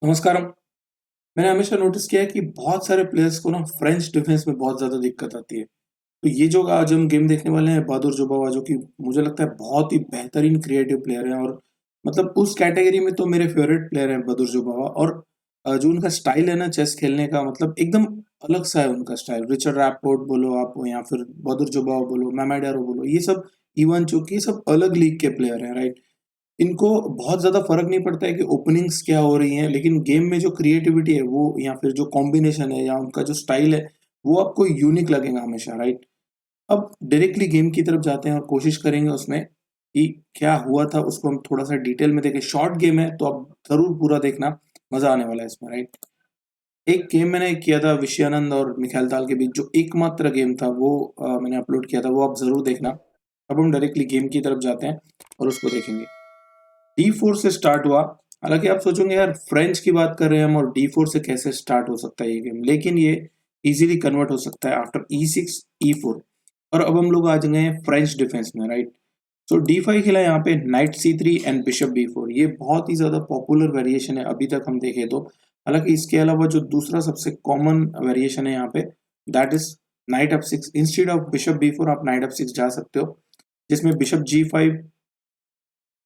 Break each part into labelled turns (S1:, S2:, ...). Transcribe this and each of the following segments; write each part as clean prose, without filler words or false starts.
S1: नमस्कारम। मैंने हमेशा नोटिस किया है कि बहुत सारे प्लेयर्स को ना फ्रेंच डिफेंस में बहुत ज़्यादा दिक्कत आती है। तो ये जो आज हम गेम देखने वाले हैं बहादुर जोबावा, जो कि मुझे लगता है बहुत ही बेहतरीन क्रिएटिव प्लेयर है और मतलब उस कैटेगरी में तो मेरे फेवरेट प्लेयर हैं बहादुर जोबावा। और जो उनका स्टाइल है ना चेस खेलने का, मतलब एकदम अलग सा है उनका स्टाइल। रिचर्ड रैपपोर्ट बोलो आप या फिर बहादुर जोबावा बोलो, मैमाडारो बोलो, ये सब इवन चूंकि ये सब अलग लीग के प्लेयर हैं, राइट। इनको बहुत ज़्यादा फ़र्क नहीं पड़ता है कि ओपनिंग्स क्या हो रही हैं, लेकिन गेम में जो क्रिएटिविटी है वो या फिर जो कॉम्बिनेशन है या उनका जो स्टाइल है, वो आपको यूनिक लगेगा हमेशा, राइट? अब डायरेक्टली गेम की तरफ जाते हैं और कोशिश करेंगे उसमें कि क्या हुआ था उसको हम थोड़ा-सा डिटेल में देखें। शॉर्ट गेम है तो आप ज़रूर पूरा देखना, मज़ा आने वाला है इसमें, राइट? एक गेम मैंने किया था विषयानंद और मिखाइल ताल के बीच, जो एकमात्र गेम था वो मैंने अपलोड किया था, वो आप ज़रूर देखना। अब हम डायरेक्टली गेम की तरफ जाते हैं और उसको देखेंगे। D4 से स्टार्ट हुआ। हालांकि आप सोचोगे यार फ्रेंच की बात कर रहे हैं हम और D4 से कैसे स्टार्ट हो सकता है ये गेम, लेकिन ये इजीली कन्वर्ट हो सकता है आफ्टर E6 E4। और अब हम लोग आ गए हैं फ्रेंच डिफेंस में, राइट। तो D5 खेला यहाँ पे, night C3 and bishop B4। ये बहुत ही ज्यादा पॉपुलर वेरिएशन है अभी तक हम देखें तो। हालांकि इसके अलावा जो दूसरा सबसे कॉमन वेरिएशन है यहाँ पे, that is night F6। Instead of bishop B4 आप नाइट F6 जा सकते हो, जिसमें बिशप G5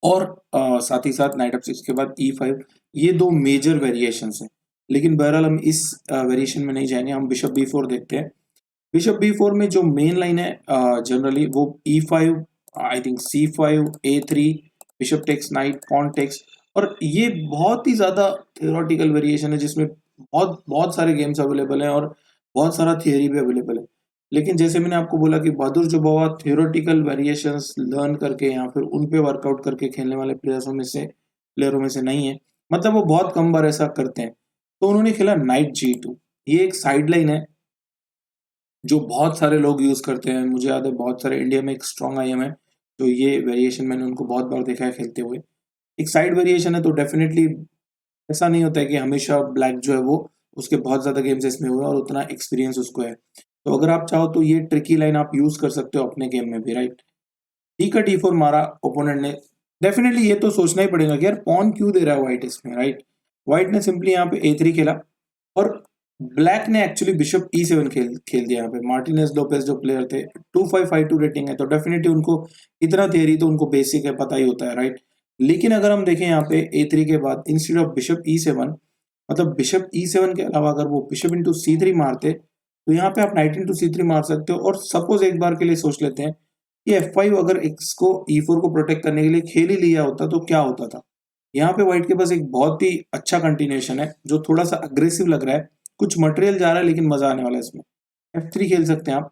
S1: और साथ ही साथ नाइट F6 के बाद E5। ये दो मेजर वेरिएशंस हैं, लेकिन बहरहाल हम इस वेरिएशन में नहीं जाएंगे, हम बिशप B4 देखते हैं। बिशप B4 में जो मेन लाइन है जनरली वो E5, I think C5 A3, bishop takes knight, pawn takes. और ये बहुत ही ज्यादा थियोरेटिकल वेरिएशन है जिसमें बहुत बहुत सारे गेम्स अवेलेबल हैं और बहुत सारा थियोरी भी अवेलेबल है। लेकिन जैसे मैंने आपको बोला कि बहादुर जोबावा थियोरेटिकल वेरिएशंस लर्न करके या फिर उन पे वर्कआउट करके खेलने वाले प्लेयरों में से नहीं है। मतलब वो बहुत कम बार ऐसा करते हैं। तो उन्होंने खेला नाइट G2। ये एक साइड लाइन है जो बहुत सारे लोग यूज करते हैं। मुझे याद है बहुत सारे इंडिया में एक स्ट्रॉन्ग आईएम है जो ये वेरिएशन, मैंने उनको बहुत बार देखा है खेलते हुए। एक साइड वेरिएशन है तो डेफिनेटली ऐसा नहीं होता है कि हमेशा ब्लैक जो है वो उसके बहुत ज्यादा गेम्स इसमें हुए और उतना एक्सपीरियंस उसको है। तो अगर आप चाहो तो ये ट्रिकी लाइन आप यूज कर सकते हो अपने गेम में भी, राइट। डी का D4 मारा ओपोनेंट ने। डेफिनेटली ये तो सोचना ही पड़ेगा कि यार पॉन क्यों दे रहा है व्हाइट इसमें, राइट। व्हाइट ने सिंपली यहाँ पे A3 खेला और ब्लैक ने एक्चुअली बिशप E7 खेल खेल दिया। यहाँ पे मार्टिनेज लोपेज जो प्लेयर थे, 2552 रेटिंग है, तो डेफिनेटली उनको इतना थियरी तो उनको बेसिक है, पता ही होता है, राइट। लेकिन अगर हम देखें यहाँ पे A3 के बाद इंस्टेड ऑफ बिशप E7, मतलब बिशप E7 के अलावा अगर वो बिशप इंटू C3 मारते तो यहाँ पे आप नाइट इंटू C3 मार सकते हो। और सपोज एक बार के लिए सोच लेते हैं कि F5 अगर इसको E4 को प्रोटेक्ट करने के लिए खेल ही लिया होता तो क्या होता था। यहाँ पे व्हाइट के पास एक बहुत ही अच्छा कंटिन्यूएशन है जो थोड़ा सा अग्रेसिव लग रहा है। कुछ मटेरियल जा रहा है लेकिन मजा आने वाला है इसमें। F3 खेल सकते हैं आप।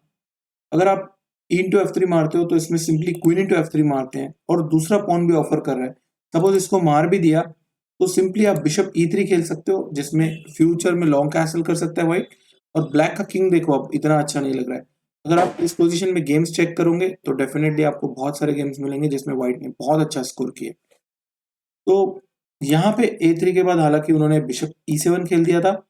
S1: अगर आप E इंटू F3 मारते हो तो इसमें सिंपली क्वीन इंटू F3 मारते हैं और दूसरा पॉन भी ऑफर कर रहा है। सपोज इसको मार भी दिया तो सिंपली आप बिशप E3 खेल सकते हो, जिसमें फ्यूचर में लॉन्ग कैसल कर सकता है व्हाइट। और ब्लैक का किंग देखो अब इतना अच्छा नहीं लग रहा है। अगर आप इस पोजीशन में गेम्स चेक करोगे तो डेफिनेटली आपको बहुत सारे गेम्स मिलेंगे जिसमें व्हाइट ने बहुत अच्छा स्कोर किया। तो यहाँ पे A3 के बाद हालांकि उन्होंने बिशप E7 खेल दिया था,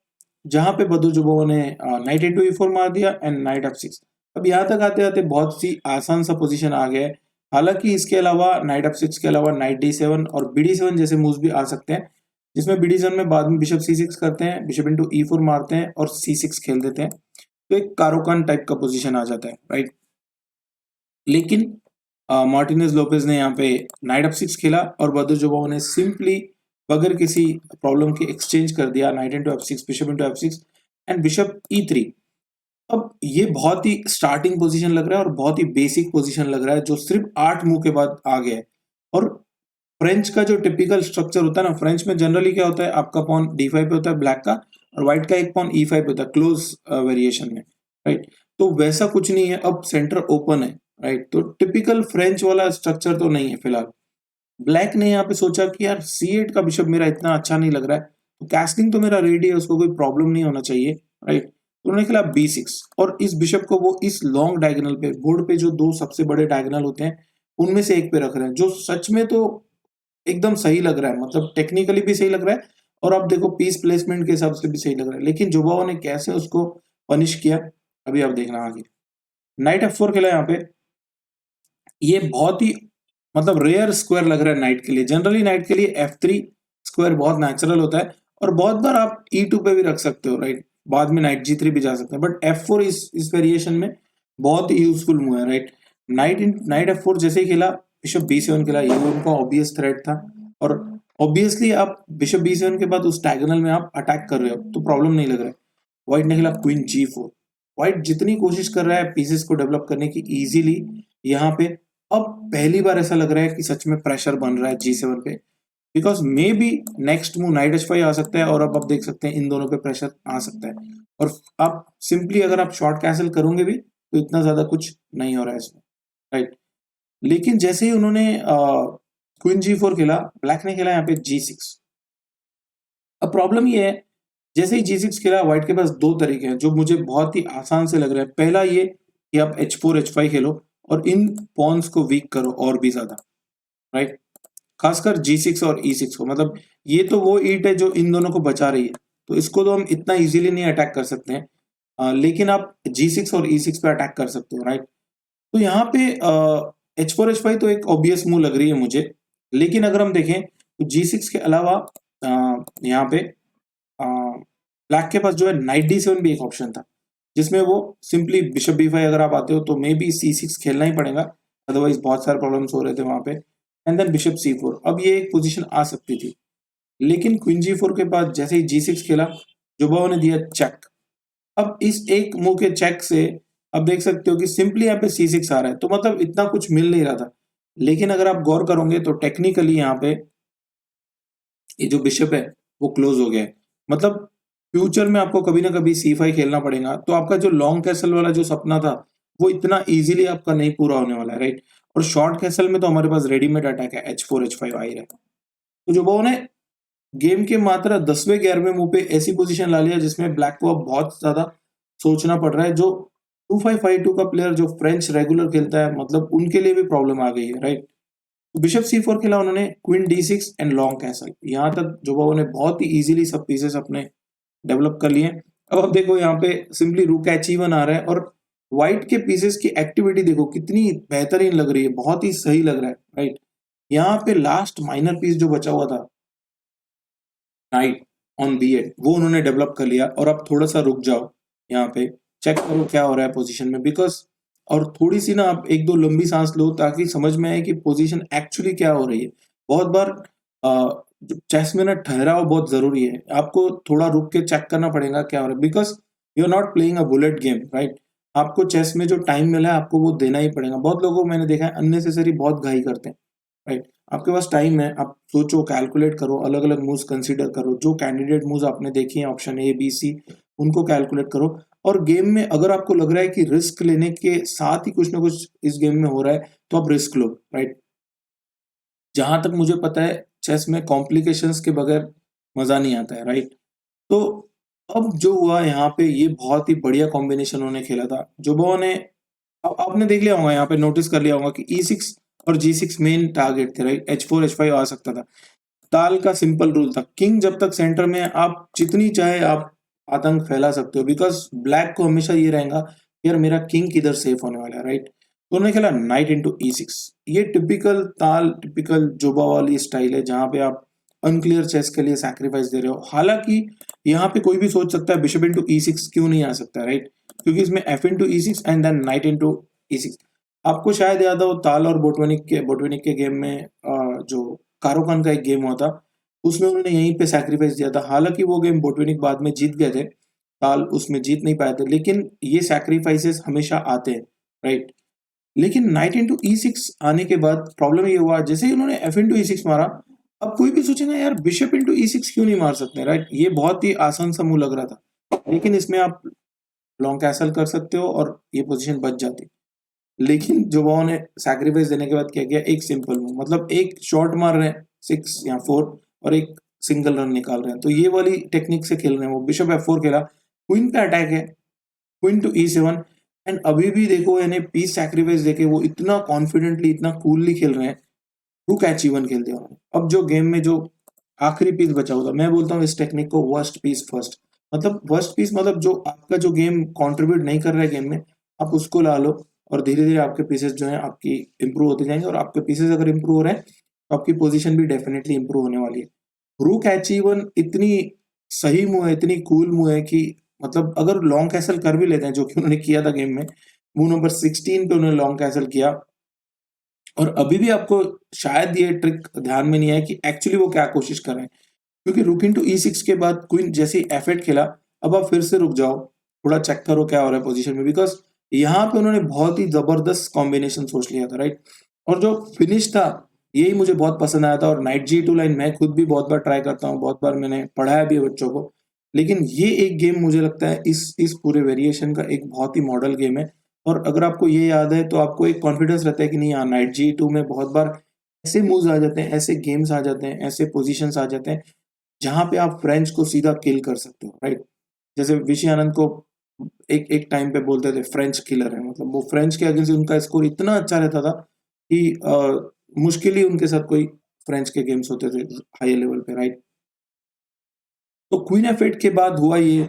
S1: जहां पे बहादुर जोबावा ने नाइट इंटू E4 मार दिया एंड नाइट F6। अब यहाँ तक आते आते बहुत सी आसान सा पोजीशन आ गया है। हालांकि इसके अलावा नाइट F6 के अलावा नाइट D7 और BD7 जैसे मूव्स भी आ सकते हैं, जिसमें BD7 में बाद में बिशप C6 करते हैं, बिशप इंटू E4 मारते हैं और C6 खेल देते हैं। तो एक कारोकान टाइप का पोजीशन आ जाता है, राइट। लेकिन मार्टिनेज लोपेज ने यहाँ पे नाइट F6 खेला और बहादुर जोबावा ने सिंपली बगैर किसी प्रॉब्लम के एक्सचेंज कर दिया night into F6, bishop into F6 and bishop E3। अब ये बहुत ही स्टार्टिंग पोजीशन लग रहा है और बहुत ही बेसिक पोजीशन लग रहा है जो सिर्फ 8 मूव के बाद आ गया है। और फ्रेंच का जो टिपिकल स्ट्रक्चर होता है ना, फ्रेंच में जनरली क्या होता है, आपका पॉन D5 पे होता है ब्लैक का, और व्हाइट का एक पॉन E5 पे होता है क्लोज वेरिएशन में, राइट। तो वैसा कुछ नहीं है, अब सेंटर ओपन है, राइट। तो टिपिकल फ्रेंच वाला स्ट्रक्चर तो नहीं है फिलहाल। ब्लैक ने यहाँ पे सोचा कि यार C8 का बिशप मेरा इतना अच्छा नहीं लग रहा है, तो कैस्टिंग तो मेरा रेडी है, उसको कोई प्रॉब्लम नहीं होना चाहिए, राइट। तो उन्होंने खेला B6 और इस बिशप को वो इस लॉन्ग डायगोनल पे, बोर्ड पे जो दो सबसे बड़े डायगोनल होते हैं उनमें से एक पे रख रहे हैं, जो सच में तो एकदम सही लग रहा है, मतलब टेक्निकली भी सही लग रहा है और आप देखो पीस प्लेसमेंट के हिसाब से भी सही लग रहा है। लेकिन जोबावा ने कैसे उसको पनिश किया, अभी आप देखना आगे। नाइट F4 खेला यहाँ पे। ये बहुत ही मतलब रेयर स्क्वायर लग रहा है नाइट के लिए। जनरली नाइट के लिए F3 स्क्वायर बहुत नेचुरल होता है और बहुत बार आप E2 पे भी रख सकते हो, राइट? बाद में नाइट G3 भी जा सकते हैं, बट F4 इस वेरिएशन में बहुत ही यूजफुल मूव है, राइट? नाइट F4 जैसे ही खेला, बिशप B7 खेला, ये उनका ऑब्वियस थ्रेट था, और ऑब्वियसली आप बिशप B7 के बाद उस डायगोनल में आप अटैक कर रहे हो, तो प्रॉब्लम नहीं लग रहा है। व्हाइट ने खेला क्वीन G4। व्हाइट जितनी कोशिश कर रहा है पीसेस को डेवलप करने की इजीली यहाँ पे, अब पहली बार ऐसा लग रहा है कि सच में प्रेशर बन रहा है G7 पे, because may be next move night H5 आ सकता है, और अब आप देख सकते हैं इन दोनों पे प्रेशर आ सकता है, और आप सिंपली अगर आप शॉर्ट कैंसिल करोगे भी तो इतना ज्यादा कुछ नहीं हो रहा है इसमें, राइट? लेकिन जैसे ही उन्होंने क्वीन G4 खेला, ब्लैक ने खेला यहाँ पे G6। अब प्रॉब्लम ये है, जैसे ही G6 खेला, व्हाइट के पास दो तरीके हैं जो मुझे बहुत ही आसान से लग रहे हैं। पहला ये कि आप H4 H5 खेलो और इन पॉन्स को वीक करो और भी ज्यादा, राइट? खासकर G6 और E6 को, मतलब ये तो वो ईट है जो इन दोनों को बचा रही है, तो इसको तो हम इतना इजीली नहीं अटैक कर सकते हैं, लेकिन आप G6 और E6 पे अटैक कर सकते हो, राइट? तो यहाँ पे H4 H5 तो एक ऑब्वियस मूव लग रही है मुझे, लेकिन अगर हम देखें तो G6 के अलावा यहाँ पे ब्लैक के पास जो है नाइट D7 भी एक ऑप्शन था, जिसमें वो सिंपली बिशप B5 अगर आप आते हो तो मे बी C6 खेलना ही पड़ेगा, अदरवाइज बहुत सारे प्रॉब्लम्स हो रहे थे वहां पे, एंड देन बिशप C4। अब ये एक पोजीशन आ सकती थी, लेकिन क्वीन G4 के बाद जैसे ही G6 खेला, जुबाओ ने दिया चेक। अब इस एक मूव के चेक से अब देख सकते हो कि सिंपली यहाँ पे C6 आ रहा है, तो मतलब इतना कुछ मिल नहीं रहा था, लेकिन अगर आप गौर करोगे तो टेक्निकली यहाँ पे ये जो बिशप है वो क्लोज हो गया है, मतलब फ्यूचर में आपको कभी ना कभी C5 खेलना पड़ेगा, तो आपका जो लॉन्ग कैसल वाला जो सपना था वो इतना इजीली आपका नहीं पूरा होने वाला है, राइट? और शॉर्ट कैसल में तो हमारे पास रेडीमेड अटैक है, H4 H5 आ ही रहा है। तो जुबाओ ने गेम के मात्र 10वें 11वें मूव पे ऐसी पोजीशन ला लिया जिसमें ब्लैक को अब बहुत ज्यादा सोचना पड़ रहा है। जो 2552 का प्लेयर जो फ्रेंच रेगुलर खेलता है, मतलब उनके लिए भी प्रॉब्लम आ गई है, राइट? बिशप C4 खेला उन्होंने, queen D6 and long castle. यहाँ तक जुबाओ ने बहुत ही इजीली सब पीसेस अपने डेवलप कर लिए। अब आप देखो यहाँ पे सिंपली रूक H1 आ रहा है, और व्हाइट के पीसेस की एक्टिविटी देखो कितनी बेहतरीन लग रही है, बहुत ही सही लग रहा है, राइट? यहाँ पे लास्ट माइनर पीस जो बचा हुआ था नाइट ऑन B8, वो उन्होंने डेवलप कर लिया, और अब थोड़ा सा रुक जाओ, यहाँ पे चेक करो क्या हो रहा है पोजीशन में, बिकॉज और थोड़ी सी ना आप एक दो लंबी सांस लो ताकि समझ में आए कि पोजीशन एक्चुअली क्या हो रही है। बहुत बार चेस में ना ठहराव बहुत जरूरी है, आपको थोड़ा रुक के चेक करना पड़ेगा क्या हो रहा है, because you are not playing a bullet game, right? आपको चेस में जो टाइम मिला है आपको वो देना ही पड़ेगा। बहुत लोगों को मैंने देखा है अननेसेसरी बहुत घाई करते हैं, राइट? आपके पास टाइम है, आप सोचो, कैलकुलेट करो, अलग अलग मूव्स कंसीडर करो, जो कैंडिडेट मूव्स आपने देखी हैं ऑप्शन ए बी सी, उनको कैलकुलेट करो। और गेम में अगर आपको लग रहा है कि रिस्क लेने के साथ ही कुछ ना कुछ इस गेम में हो रहा है, तो आप रिस्क लो, राइट? जहां तक मुझे पता है चेस में कॉम्प्लिकेशंस के बगैर मजा नहीं आता है, राइट? तो अब जो हुआ यहाँ पे, ये बहुत ही बढ़िया कॉम्बिनेशन उन्होंने खेला था जुबाओ ने। अब आपने देख लिया होगा, यहाँ पे नोटिस कर लिया होगा कि E6 और G6 मेन टारगेट थे, राइट? H4 H5 आ सकता था। ताल का सिंपल रूल था, किंग जब तक सेंटर में है आप जितनी चाहे आप आतंक फैला सकते हो, बिकॉज ब्लैक को हमेशा ये रहेगा कि यार मेरा किंग किधर सेफ होने वाला है, राइट? तो उन्होंने खेला नाइट इंटू E6। ये टिपिकल ताल, टिपिकल जोबा वाली स्टाइल है, जहां पे आप अनक्लियर चेस के लिए सैक्रिफाइस दे रहे हो। हालांकि यहाँ पे कोई भी सोच सकता है बिशप इंटू E6 क्यों नहीं आ सकता, राइट? क्योंकि इसमें F into E6 and then knight into E6। आपको शायद याद हो ताल और बोटवेनिक के गेम में जो कारोकान का एक गेम हुआ था, उसमें उन्होंने यहीं पे सैक्रिफाइस दिया था। हालांकि वो गेम बोटवेनिक बाद में जीत गए थे, ताल उसमें जीत नहीं पाए थे, लेकिन ये सैक्रिफाइसेस हमेशा आते हैं, राइट? लेकिन नाइट इंटू E6 आने के बाद प्रॉब्लम ये हुआ, जैसे ही उन्होंने F इंटू E6 मारा, अब कोई भी सोचेगा यार बिशप इंटू E6 क्यों नहीं मार सकते, राइट? ये बहुत ही आसान सा मूव लग रहा था, लेकिन इसमें आप लॉन्ग कैसल कर सकते हो और ये पोजीशन बच जाती। लेकिन जुबाओ ने सैक्रिफाइस देने के बाद क्या किया, एक सिंपल मूव, मतलब एक शॉट मार रहे हैं 6 या 4 और एक सिंगल रन निकाल रहे हैं, तो ये वाली टेक्निक से खेल रहे हैं वो। बिशप F4 खेला, क्वीन पे अटैक है, क्वीन टू E7, एंड अभी भी देखो यानी पीस सैक्रिफाइस देके वो इतना कॉन्फिडेंटली, इतना कूलली खेल रहे हैं। रुक H1 खेल दिया उन्होंने। अब जो गेम में जो आखिरी पीस बचा हुआ था, मैं बोलता हूँ इस टेक्निक को वर्स्ट पीस फर्स्ट। मतलब वर्स्ट पीस मतलब जो आपका जो गेम कंट्रीब्यूट नहीं कर रहा है गेम में, आप उसको ला लो, और धीरे धीरे आपके पीसेस जो है आपकी इंप्रूव होते जाएंगे, और आपके पीसेस अगर इंप्रूव हो रहे हैं तो आपकी पोजीशन भी डेफिनेटली इंप्रूव होने वाली है। रूक H1 इतनी सही मूव है, इतनी कूल मूव है कि मतलब अगर लॉन्ग कैसल कर भी लेते हैं, जो कि उन्होंने किया था गेम में, मूव नंबर 16 पे उन्होंने लॉन्ग कैसल किया और अभी भी आपको शायद ये ट्रिक ध्यान में नहीं आया कि एक्चुअली वो क्या कोशिश कर रहे हैं। क्योंकि रुक इनटू E6 के बाद क्वीन जैसे ही F8 खेला, अब आप फिर से रुक जाओ, थोड़ा चेक करो क्या हो रहा है पोजीशन में, बिकॉज़ यहाँ पे उन्होंने बहुत ही ज़बरदस्त कॉम्बिनेशन सोच लिया था, राइट? और जो फिनिश था, यही मुझे बहुत पसंद आया था और नाइट G2 लाइन मैं खुद भी बहुत बार ट्राई करता हूँ, बहुत बार मैंने पढ़ाया भी है बच्चों को। लेकिन ये एक गेम मुझे लगता है इस पूरे वेरिएशन का एक बहुत ही मॉडल गेम है और अगर आपको ये याद है तो आपको एक कॉन्फिडेंस रहता है कि नहीं हाँ, नाइट G2 में बहुत बार ऐसे मूव्स आ जाते हैं, ऐसे गेम्स आ जाते हैं, ऐसे पोज़ीशंस आ जाते हैं जहाँ पे आप फ्रेंच को सीधा किल कर सकते हो, राइट? जैसे विशी आनंद को एक एक टाइम पे बोलते थे फ्रेंच किलर है, मतलब वो फ्रेंच के अगेंस्ट उनका स्कोर इतना अच्छा रहता था कि मुश्किल ही उनके साथ कोई फ्रेंच के गेम्स होते थे हाई लेवल पे, राइट? तो क्वीन एफ8 के बाद हुआ ये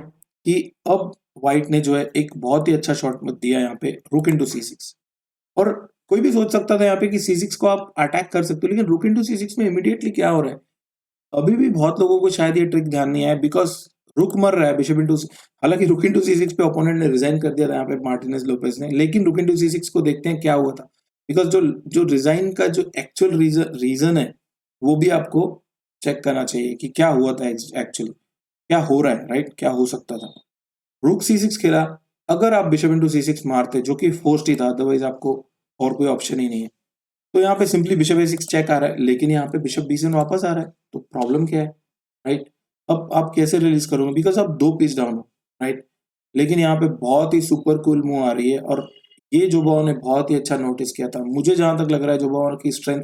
S1: कि अब व्हाइट ने जो है एक बहुत ही अच्छा शॉट मत दिया यहाँ पे रुक इनटू C6 और कोई भी सोच सकता था यहाँ पे कि C6 को आप अटैक कर सकते हो, लेकिन रुक इनटू C6 में इमीडिएटली क्या हो रहा है? अभी भी बहुत लोगों को शायद ये ट्रिक ध्यान नहीं आया बिकॉज़ रुक मर रहा है बिशप इंटू हालाँकि रुक इंटू C6 पे ओपोनेंट ने रिज़ाइन कर दिया था यहाँ पे मार्टिनेज लोपेज़ ने, लेकिन रुक इंटू C6 को देखते हैं क्या हुआ था। बिकॉज़ जो जो रिज़ाइन का जो एक्चुअल रीज़न है, वो भी आपको चेक करना चाहिए कि क्या हुआ था एक्चुअली, क्या हो रहा है, राइट? क्या हो सकता था? रुक C6 खेला, अगर आप बिशप इंटू C6 मारते जो कि फोर्स्ड ही था, अदरवाइज़ आपको और कोई ऑप्शन ही नहीं है। तो यहाँ पे सिंपली बिशप A6 चेक आ रहा है, लेकिन यहाँ पे बिशप B7 वापस आ रहा है, तो प्रॉब्लम क्या है, राइट? अब आप कैसे रिलीज़ करोगे? बिकॉज़ आप 2 पीस डाउन हो, राइट? लेकिन यहाँ पे बहुत ही सुपर कूल मूव आ रही है और ये जोबाओ ने बहुत ही अच्छा नोटिस किया था। मुझे जहाँ तक लग रहा है जोबाओ की स्ट्रेंथ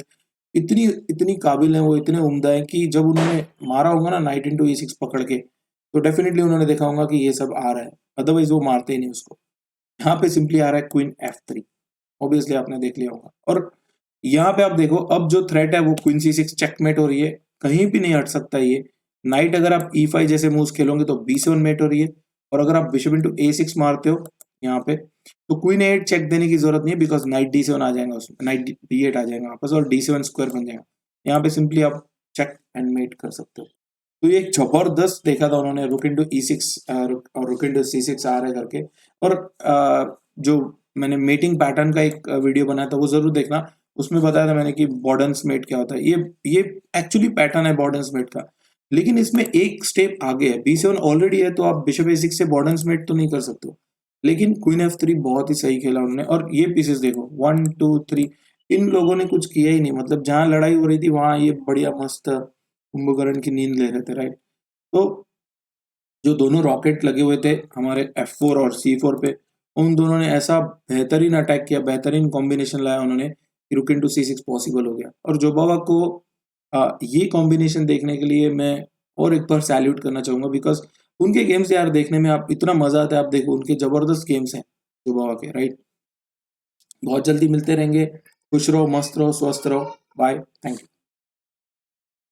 S1: इतनी इतनी काबिल है, वो इतने उम्दा हैं कि जब उन्होंने मारा होगा ना नाइट इंटू E6 पकड़ के, तो डेफिनिटली उन्होंने देखा होगा कि ये सब आ रहा है, अदरवाइज़ वो मारते ही नहीं उसको। यहाँ पे सिंपली आ रहा है क्वीन F3, ऑब्वियसली आपने देख लिया होगा और यहाँ पे आप देखो अब जो थ्रेट है वो क्वीन C6 चेकमेट हो रही है, कहीं भी नहीं हट सकता ये। नाइट अगर आप E5 जैसे मूव्स खेलोगे तो B7 मेट हो रही है और अगर आप बिशप इंटू A6 मारते हो यहाँ पे तो क्वीन A8 चेक देने की जरूरत नहीं है बिकॉज नाइट D7 आ जाएगा उसमें, नाइट D8 आ जाएगा वापस और D7 स्क्वायर बन जाएगा। यहाँ पे सिंपली आप चेक एंड मेट कर सकते हो। तो ये एक जबरदस्त देखा था उन्होंने रुक इंटू E6 और रुक इंटू C6 आ रहा है करके और जो मैंने मेटिंग पैटर्न का एक वीडियो बनाया था वो जरूर देखना, उसमें बताया था मैंने कि बॉर्डन्स मेट क्या होता है। ये एक्चुअली पैटर्न है बॉर्डन्स मेट का, लेकिन इसमें एक स्टेप आगे है। B7 ऑलरेडी है तो आप बिशप A6 से बॉर्डन्स मेट तो नहीं कर सकते हो, लेकिन क्वीन F3 बहुत ही सही खेला उन्होंने और ये पीसेस देखो 1 2 3 इन लोगों ने कुछ किया ही नहीं, मतलब जहां लड़ाई हो रही थी वहां ये बढ़िया मस्त कुंभकर्ण की नींद ले रहे थे, राइट? तो जो दोनों रॉकेट लगे हुए थे हमारे F4 और C4 पे, उन दोनों ने ऐसा बेहतरीन अटैक किया, बेहतरीन कॉम्बिनेशन लाया उन्होंने कि रुक इंटू C6 पॉसिबल हो गया और जोबावा को ये कॉम्बिनेशन देखने के लिए मैं और एक बार सैल्यूट करना चाहूंगा बिकॉज उनके गेम्स यार देखने में आप इतना मजा आता है। आप देखो उनके जबरदस्त गेम्स हैं जोबावा के, राइट? बहुत जल्दी मिलते रहेंगे, खुश रहो, मस्त रहो, स्वस्थ रहो, बाय, थैंक यू।